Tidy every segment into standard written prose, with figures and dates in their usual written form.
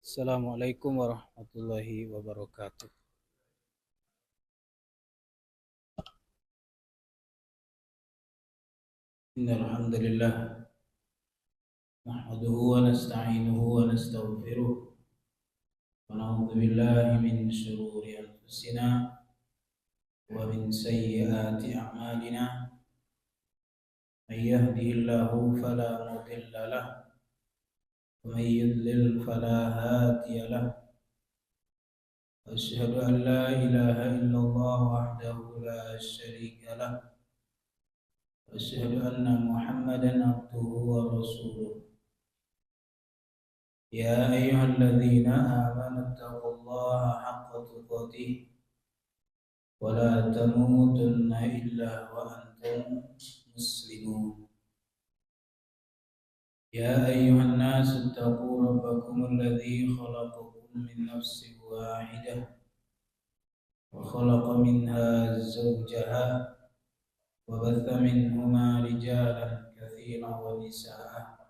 Assalamualaikum warahmatullahi wabarakatuh. Innal hamdalillah nahmaduhu wa nasta'inuhu wa nastaghfiruh wa na'udzu billahi min shururi anfusina wa min sayyiati a'malina. May yahdihillahu fala mudilla lahu wa may yudlil fala hadiya lahu. Asyhadu an la ilaha illallah wahdahu la syarika lahu wa asyhadu anna Muhammadan abduhu wa rasuluh. يا أيها الذين آمنوا اتقوا الله حق تقاته ولا تموتن إلا وأنتم مسلمون. يا أيها الناس اتقوا ربكم الذي خلقكم من نفس واحدة وخلق منها زوجها وبث منهما رجالا كثيرا ونساء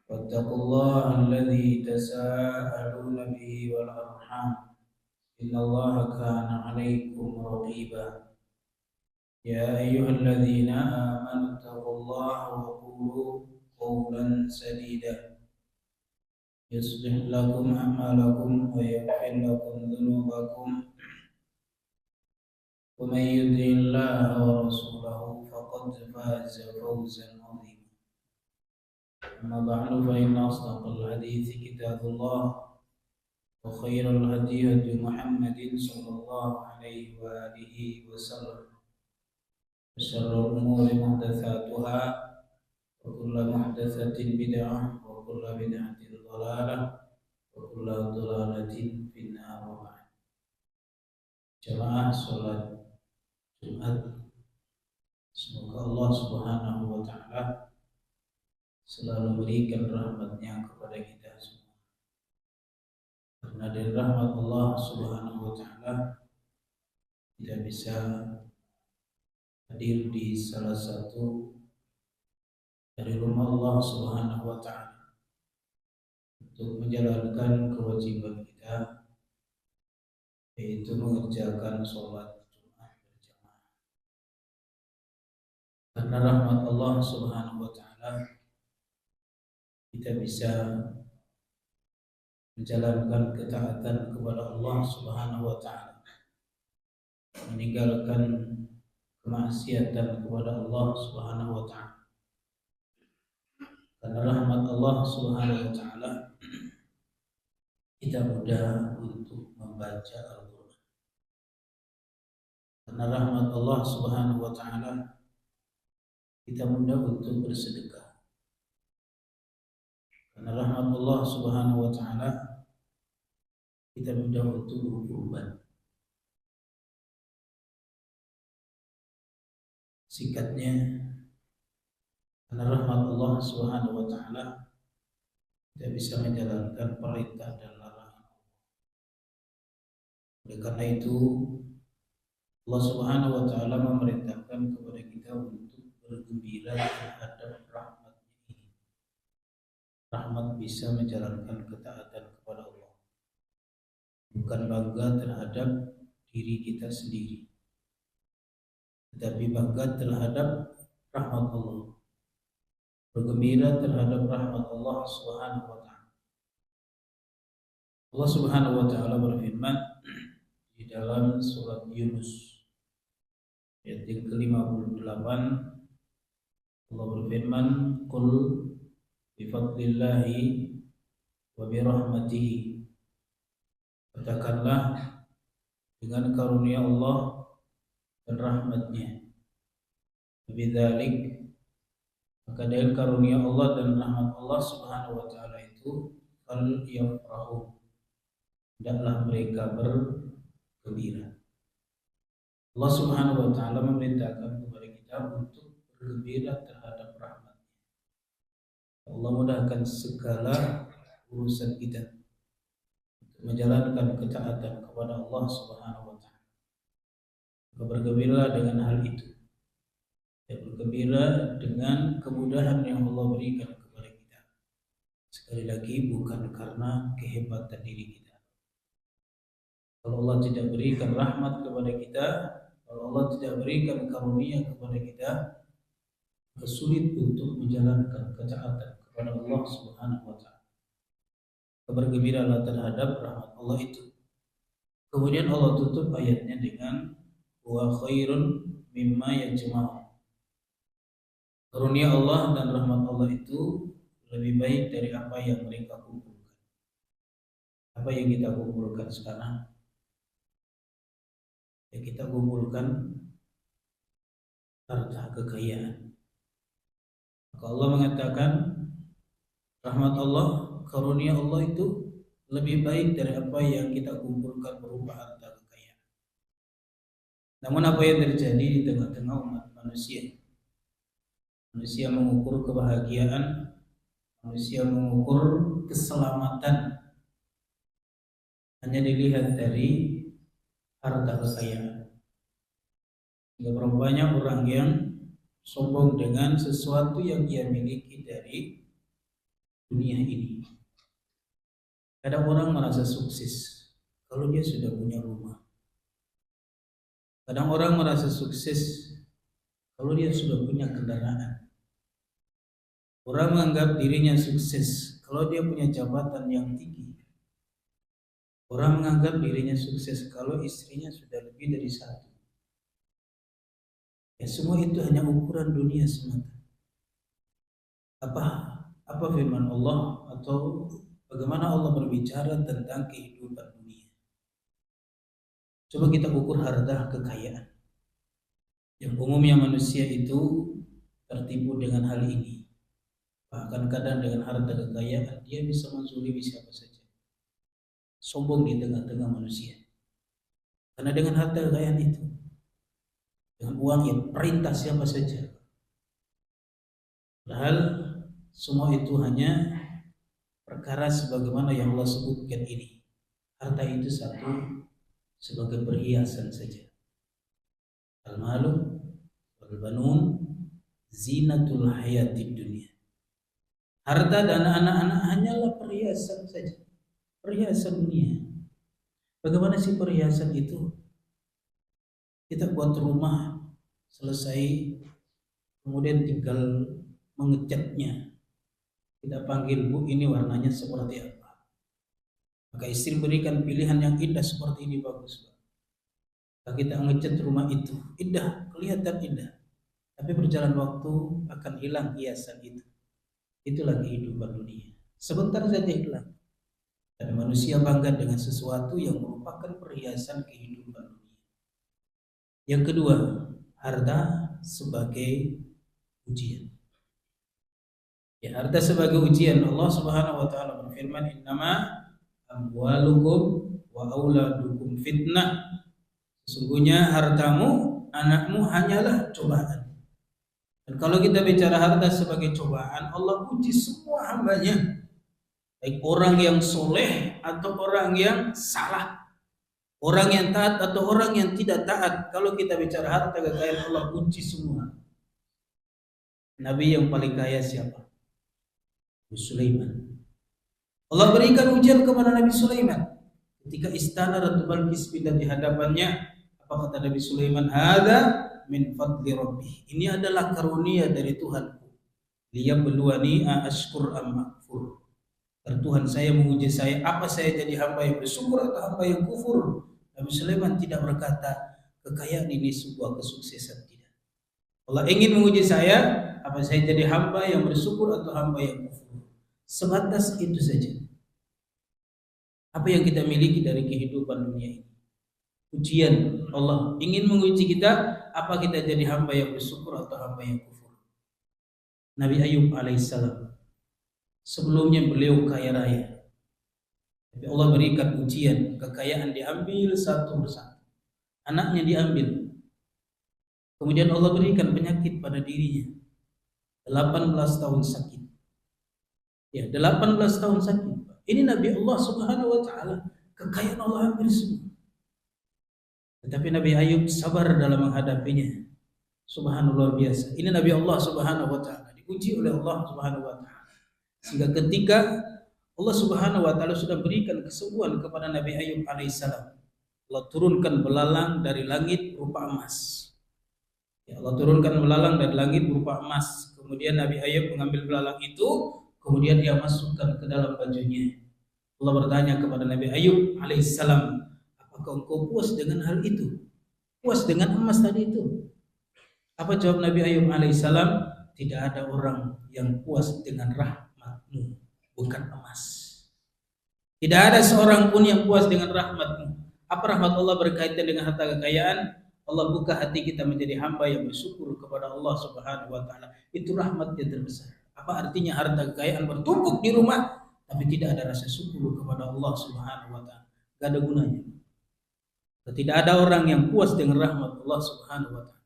واتقوا الله الذي تساءلون به والأرحام إن الله كان عليكم رقيبا. يا أيها الذين آمنوا اتقوا الله وقولوا قولا سديدا يصلح لكم أعمالكم ويغفر لكم ذنوبكم ومن يطع الله ورسوله فقد فاز فوزا عظيما. أما بعد فإن أصدق الحديث كتاب الله وخير الهدي هدي محمد صلى الله عليه وآله وسلم وشر الأمور محدثاتها وكل محدثة بدعة وكل بدعة ضلالة وكل ضلالة في النار. وبعد. Jamaah salat Jumat, semoga Allah Subhanahu wa taala selalu berikan rahmatnya kepada kita semua. Karena dari rahmat Allah Subhanahu wa taala kita bisa hadir di salah satu dari rumah Allah Subhanahu wa taala untuk menjalankan kewajiban kita, yaitu mengerjakan sholat Jumat berjamaah. Karena rahmat Allah Subhanahu wa taala kita bisa menjalankan ketaatan kepada Allah Subhanahu wa taala, meninggalkan kemaksiatan kepada Allah Subhanahu wa taala. Karena rahmat Allah Subhanahu wa taala kita mudah untuk membaca Al-Qur'an. Karena rahmat Allah Subhanahu wa taala kita mudah untuk bersedekah. Karena rahmat Allah Subhanahu wa taala kita mudah untuk berkorban. Singkatnya, karena rahmat Allah Subhanahu wa taala kita bisa menjalankan perintah dan larangan. Oleh karena itu, Allah Subhanahu wa taala memerintahkan kepada kita untuk bergembira terhadap rahmat ini. Rahmat bisa menjalankan ketaatan kepada Allah, bukan bangga terhadap diri kita sendiri, tetapi bangga terhadap rahmat Allah, bergembira terhadap rahmat Allah Subhanahu wa taala. Allah Subhanahu wa taala berfirman di dalam surat Yunus ayat yang ke-58. Allah berfirman, "Qul bifadlillahi wa birahmatihi." Katakanlah, dengan karunia Allah dan rahmatnya. Bidzalik, maka dengan karunia Allah dan rahmat Allah Subhanahu wa taala itu fal yafrahu, hendaklah mereka bergembira. Allah Subhanahu wa taala memerintahkan kepada kita untuk bergembira terhadap rahmat. Allah mudahkan segala urusan kita untuk menjalankan ketaatan kepada Allah Subhanahu wa taala. Bergembira dengan hal itu, dan bergembira dengan kemudahan yang Allah berikan kepada kita. Sekali lagi bukan karena kehebatan diri kita. Kalau Allah tidak berikan rahmat kepada kita, kalau Allah tidak berikan karunia kepada kita, kesulit untuk menjalankan ketaatan kepada Allah Subhanahu wa taala. Bergembiralah terhadap rahmat Allah itu. Kemudian Allah tutup ayatnya dengan wa khairun mimma yajma'un. Karunia Allah dan rahmat Allah itu lebih baik dari apa yang mereka kumpulkan. Apa yang kita kumpulkan sekarang? Ya, kita kumpulkan harta kekayaan. Maka Allah mengatakan rahmat Allah, karunia Allah itu lebih baik dari apa yang kita kumpulkan berupa harta kekayaan. Namun apa yang terjadi di tengah-tengah umat manusia? Manusia mengukur kebahagiaan, manusia mengukur keselamatan hanya dilihat dari harta kekayaan. Hingga berapa banyak orang yang sombong dengan sesuatu yang ia miliki dari dunia ini. Kadang orang merasa sukses kalau dia sudah punya rumah. Kadang orang merasa sukses kalau dia sudah punya kendaraan. Orang menganggap dirinya sukses kalau dia punya jabatan yang tinggi. Orang menganggap dirinya sukses kalau istrinya sudah lebih dari satu. Ya, semua itu hanya ukuran dunia semata. Apa firman Allah atau bagaimana Allah berbicara tentang kehidupan dunia? Coba kita ukur harta kekayaan. Yang umumnya manusia itu tertipu dengan hal ini. Bahkan kadang dengan harta kekayaan dia bisa menzalimi siapa saja. Sombong di tengah-tengah manusia. Karena dengan harta kekayaan itu, dengan uang yang perintah siapa saja. Padahal semua itu hanya perkara sebagaimana yang Allah sebutkan ini. Harta itu satu sebagai perhiasan saja. Al-malu wal banun zinatul hayatid dunia. Harta dan anak-anak hanyalah perhiasan saja. Perhiasan dunia. Bagaimana sih perhiasan itu? Kita buat rumah selesai, kemudian tinggal mengecatnya. Kita panggil, Bu, ini warnanya seperti apa? Maka istri berikan pilihan yang indah seperti ini, bagus, Pak. Maka kita ngecat rumah itu, indah, kelihatan indah. Tapi berjalan waktu akan hilang hiasan itu. Itulah kehidupan dunia. Sebentar saja hilang. Dan manusia bangga dengan sesuatu yang merupakan perhiasan kehidupan dunia. Yang kedua, harta sebagai ujian. Ya, harta sebagai ujian. Allah Subhanahu wa taala berfirman, "Innama amwalukum wa auladukum fitnah." Sesungguhnya hartamu, anakmu hanyalah cobaan. Dan kalau kita bicara harta sebagai cobaan, Allah uji semua hambanya. Baik orang yang soleh atau orang yang salah, orang yang taat atau orang yang tidak taat. Kalau kita bicara harta kekayaan, Allah uji semua. Nabi yang paling kaya siapa? Nabi Sulaiman. Allah berikan ujian kepada Nabi Sulaiman. Ketika istana Ratu Balqis pindah di hadapannya, apa kata Nabi Sulaiman? Hadza min fadli rabbi. Ini adalah karunia dari Tuhanku. Liyabluwani ashkur am akfur. Tuhan saya menguji saya, apa saya jadi hamba yang bersyukur atau hamba yang kufur? Nabi Sulaiman tidak berkata kekayaan ini sebuah kesuksesan, tidak. Allah ingin menguji saya, apa saya jadi hamba yang bersyukur atau hamba yang kufur? Sebatas itu saja. Apa yang kita miliki dari kehidupan dunia ini? Ujian. Allah ingin menguji kita, apa kita jadi hamba yang bersyukur atau hamba yang kufur? Nabi Ayub alaihissalam, sebelumnya beliau kaya raya, tapi Allah berikan ujian, kekayaan diambil satu persatu, anaknya diambil, kemudian Allah berikan penyakit pada dirinya, 18 tahun sakit. Ya, 18 tahun sakit. Ini Nabi Allah Subhanahu wa taala, kekayaan Allah hampir semua. Tetapi Nabi Ayub sabar dalam menghadapinya. Subhanallah, biasa. Ini Nabi Allah Subhanahu wa taala diuji oleh Allah Subhanahu wa taala. Sehingga ketika Allah Subhanahu wa taala sudah berikan kesembuhan kepada Nabi Ayub alaihissalam. Allah turunkan belalang dari langit berupa emas. Ya, Allah turunkan belalang dari langit berupa emas. Kemudian Nabi Ayub mengambil belalang itu, kemudian dia masukkan ke dalam bajunya. Allah bertanya kepada Nabi Ayub alaihissalam, apakah engkau puas dengan hal itu? Puas dengan emas tadi itu? Apa jawab Nabi Ayub alaihissalam? Tidak ada orang yang puas dengan rahmatmu, bukan emas. Tidak ada seorang pun yang puas dengan rahmatmu. Apa rahmat Allah berkaitan dengan harta kekayaan? Allah buka hati kita menjadi hamba yang bersyukur kepada Allah Subhanahu wa taala. Itu rahmat yang terbesar. Apa artinya harta kekayaan bertumpuk di rumah tapi tidak ada rasa syukur kepada Allah Subhanahu wa taala? Tidak ada gunanya. Tidak ada orang yang puas dengan rahmat Allah Subhanahu wa taala.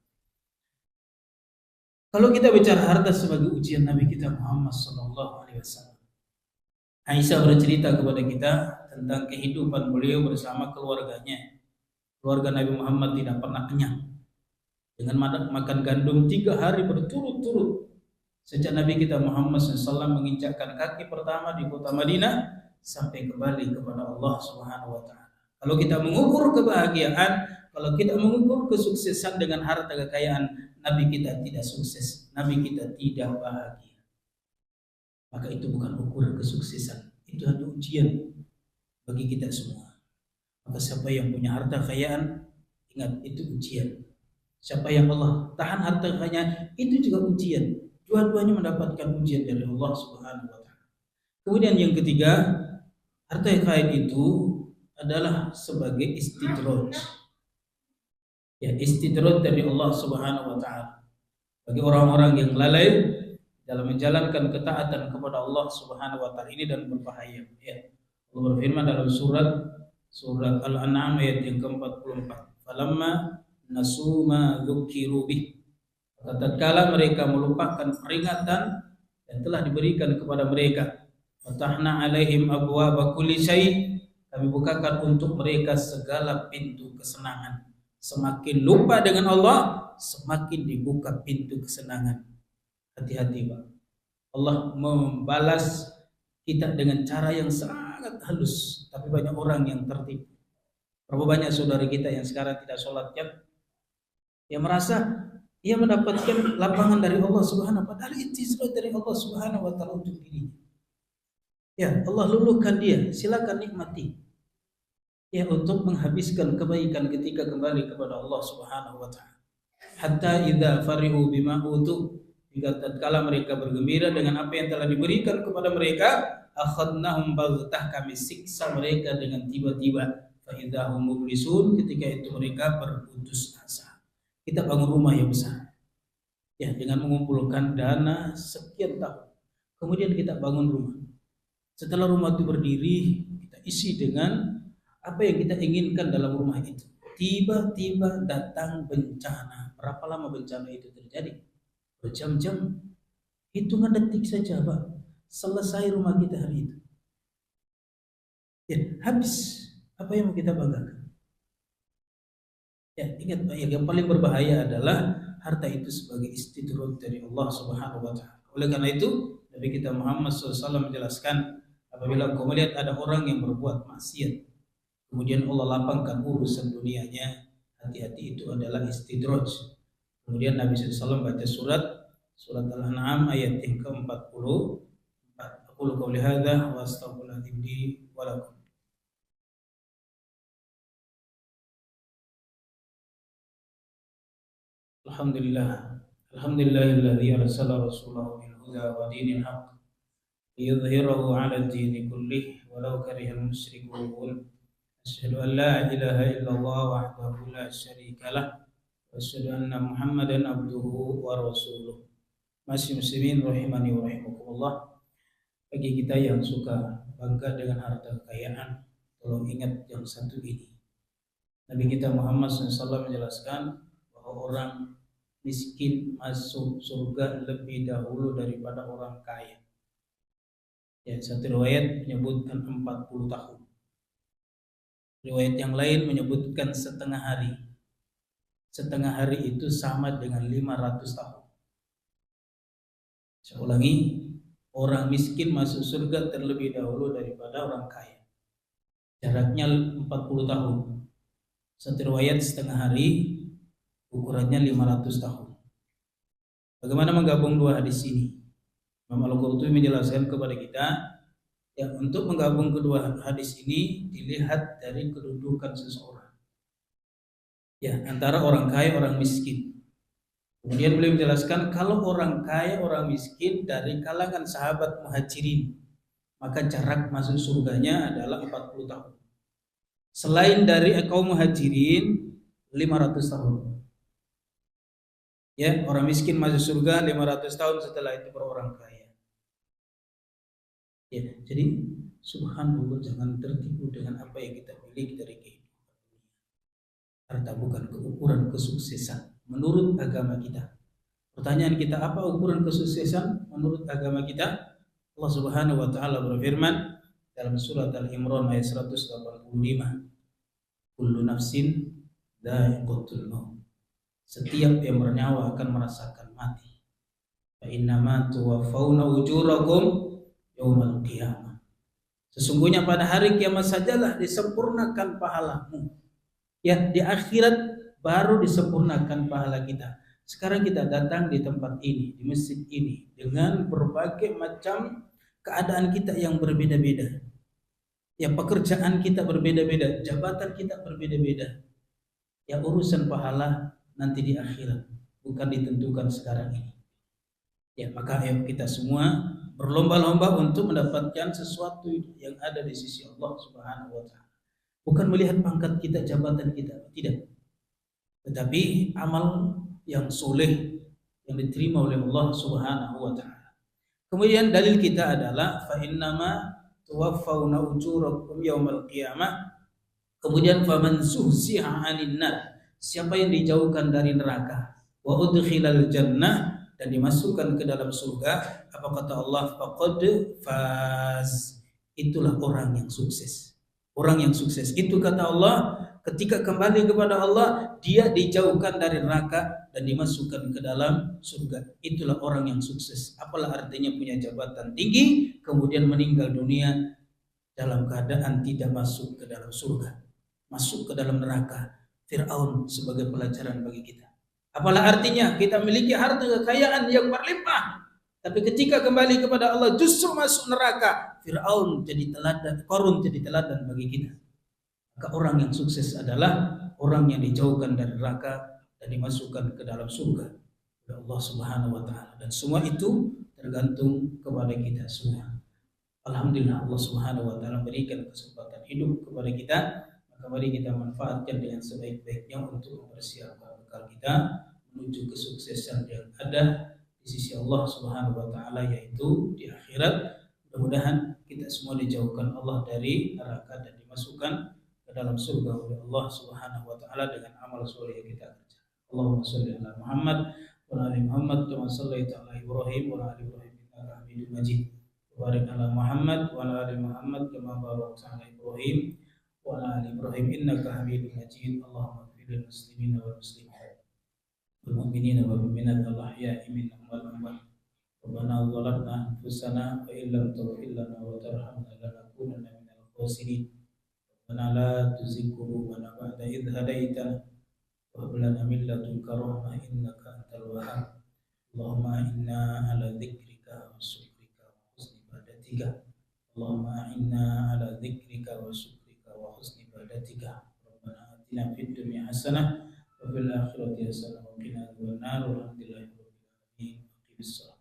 Kalau kita bicara harta sebagai ujian Nabi kita Muhammad sallallahu alaihi wasallam. Aisyah bercerita kepada kita tentang kehidupan beliau bersama keluarganya. Keluarga Nabi Muhammad tidak pernah kenyang dengan makan gandum 3 hari berturut-turut sejak Nabi kita Muhammad SAW menginjakkan kaki pertama di kota Madinah sampai kembali kepada Allah Subhanahu wa taala. Kalau kita mengukur kebahagiaan, kalau kita mengukur kesuksesan dengan harta kekayaan, Nabi kita tidak sukses, Nabi kita tidak bahagia. Maka itu bukan ukuran kesuksesan, itu hanya ujian bagi kita semua. Maka siapa yang punya harta kekayaan, ingat itu ujian. Siapa yang Allah tahan harta kekayaan, itu juga ujian. Dua-duanya mendapatkan ujian dari Allah Subhanahu wa taala. Kemudian yang ketiga, harta kekayaan itu adalah sebagai istidraj. Ya, istidraj dari Allah Subhanahu wa taala bagi orang-orang yang lalai dalam menjalankan ketaatan kepada Allah Subhanahu wa taala ini dan berbahaya. Ya. Allah berfirman dalam surat Al-An'am ayat yang ke-44. Falamma nasu ma dzukiru bih. Tatkala mereka melupakan peringatan yang telah diberikan kepada mereka, fatahna alaihim abwaaba kulli syai', kami bukakan untuk mereka segala pintu kesenangan. Semakin lupa dengan Allah, semakin dibuka pintu kesenangan. Hati-hati, Pak. Allah membalas kita dengan cara yang sangat halus, tapi banyak orang yang tertipu. Berapa banyak saudara kita yang sekarang tidak sholat yang merasa ia mendapatkan lapangan dari Allah Subhanahu wa taala, padahal itu dari Allah Subhanahu wa taala untuk dirinya. Ya, Allah luluhkan dia, silakan nikmati. Ya, untuk menghabiskan kebaikan ketika kembali kepada Allah Subhanahu wa taala. Hatta idza farihu bima utu, hingga tatkala mereka bergembira dengan apa yang telah diberikan kepada mereka, akhadnahum baghtah, kami siksa mereka dengan tiba-tiba. Fa idza hum mublisun, ketika itu mereka berputus asa. Kita bangun rumah yang besar. Ya, dengan mengumpulkan dana sekian tahun. Kemudian kita bangun rumah. Setelah rumah itu berdiri, kita isi dengan apa yang kita inginkan dalam rumah itu. Tiba-tiba datang bencana. Berapa lama bencana itu terjadi? Berjam-jam. Hitungan detik saja, Pak. Selesai rumah kita hari itu. Ya, habis. Apa yang mau kita banggakan? Ya, ingat Pak, yang paling berbahaya adalah harta itu sebagai istidraj dari Allah Subhanahu wa taala. Oleh karena itu, Nabi kita Muhammad SAW menjelaskan, apabila engkau melihat ada orang yang berbuat maksiat, kemudian Allah lapangkan urusan dunianya, hati-hati, itu adalah istidraj. Kemudian Nabi SAW baca surat Al-An'am ayat yang ke-44. Aqulu qouli hadza wa astaghfirullahaladzim li wa lakum. Alhamdulillahilladzi arsala rasulahu bil huda wa dinil haqq liyudhhirahu 'ala ad-dini kullih walau karihal musyrikun. Asyhadu an la ilaha illallah wahdahu la syarika lah wa asyhadu anna Muhammadan abduhu wa rasuluh. Masih muslimin rahimani wa rahimakumullah. Bagi kita yang suka bangga dengan harta kekayaan, tolong ingat yang satu ini. Nabi kita Muhammad SAW menjelaskan bahwa orang miskin masuk surga lebih dahulu daripada orang kaya. Ya, satu riwayat menyebutkan 40 tahun. Riwayat yang lain menyebutkan setengah hari. Setengah hari itu sama dengan 500 tahun. Saya ulangi, orang miskin masuk surga terlebih dahulu daripada orang kaya. Jaraknya 40 tahun. Satu riwayat setengah hari, ukurannya 500 tahun. Bagaimana menggabung dua hadis ini? Imam Al-Qurtubi menjelaskan kepada kita, ya, untuk menggabung kedua hadis ini dilihat dari kedudukan seseorang. Ya, antara orang kaya, orang miskin. Kemudian beliau menjelaskan kalau orang kaya, orang miskin dari kalangan sahabat muhajirin, maka jarak masuk surganya adalah 40 tahun. Selain dari kaum muhajirin 500 tahun. Ya, orang miskin masuk surga 500 tahun, setelah itu baru orang kaya. Ya, jadi subhanallah, jangan tertipu dengan apa yang kita miliki dari kehidupan. Harta bukan ukuran kesuksesan menurut agama kita. Pertanyaan kita, apa ukuran kesuksesan menurut agama kita? Allah Subhanahu wa taala berfirman dalam surat Al-Imran ayat 185, kullu nafsin dha'iqatul maut. Setiap yang bernyawa akan merasakan mati. Fa innama tuwaffawna ujurakum yaumal qiyamah. Sesungguhnya pada hari kiamat sajalah disempurnakan pahalamu. Ya, di akhirat baru disempurnakan pahala kita. Sekarang kita datang di tempat ini, di masjid ini, dengan berbagai macam keadaan kita yang berbeda-beda. Ya, pekerjaan kita berbeda-beda, jabatan kita berbeda-beda. Ya, urusan pahala nanti di akhirat, bukan ditentukan sekarang ini. Ya, maka ayo kita semua berlomba-lomba untuk mendapatkan sesuatu yang ada di sisi Allah Subhanahu wa taala. Bukan melihat pangkat kita, jabatan kita, tidak. Tetapi amal yang soleh yang diterima oleh Allah Subhanahu wa taala. Kemudian dalil kita adalah fa innama tuwaffawna ujurakum yaumal qiyamah. Kemudian faman suhsiha 'anil nar, siapa yang dijauhkan dari neraka, wa udkhilal jannah, dan dimasukkan ke dalam surga, apa kata Allah, faqad faz, itulah orang yang sukses. Orang yang sukses itu kata Allah, ketika kembali kepada Allah, dia dijauhkan dari neraka dan dimasukkan ke dalam surga. Itulah orang yang sukses. Apalah artinya punya jabatan tinggi, kemudian meninggal dunia dalam keadaan tidak masuk ke dalam surga, masuk ke dalam neraka. Fir'aun sebagai pelajaran bagi kita. Apalah artinya kita memiliki harta kekayaan yang berlimpah, tapi ketika kembali kepada Allah justru masuk neraka. Fir'aun jadi teladan, Qarun jadi teladan bagi kita. Maka orang yang sukses adalah orang yang dijauhkan dari neraka dan dimasukkan ke dalam surga oleh Allah Subhanahu wa taala. Dan semua itu tergantung kepada kita semua. Alhamdulillah, Allah Subhanahu wa taala berikan kesempatan hidup kepada kita. Maka mari kita manfaatkan dengan sebaik-baiknya untuk mempersiapkan bekal kita menuju kesuksesan yang ada di sisi Allah Subhanahu wa taala, yaitu di akhirat. Mudah-mudahan kita semua dijauhkan Allah dari neraka dan dimasukkan ke dalam surga oleh Allah Subhanahu wa taala dengan amal soleh yang kita kerjakan. Allahumma shalli ala Muhammad wa ala ali Muhammad kama shallaita ala Ibrahim wa ala ali Ibrahim innaka Hamidum Majid. Wa barik ala Muhammad wa ala ali Muhammad kama barakta ala Ibrahim wa ala ali Ibrahim innaka Hamidum Majid. Allahumma ighfir lil muslimina wal muslimat wal mu'minina wal mu'minat al ahya'i minhum wal amwat. Rabbana zalamna anfusana wa illam taghfir lana wa tarhamna lanakunanna minal khasirin. Rabbana la tuzigh qulubana ba'da idh hadaitana wa hab lana min ladunka rahmah innaka antal wahhab. Allahumma inna ala dzikrika wa syukrika wa husni ibadatika. Allahumma inna ala dzikrika wa syukrika wa husni ibadatika. Rabbana atina fid dunya hasanah wa fil akhirati hasanah wa qina adzabannar. Alhamdulillahirabbil alamin. Aqimish shalah.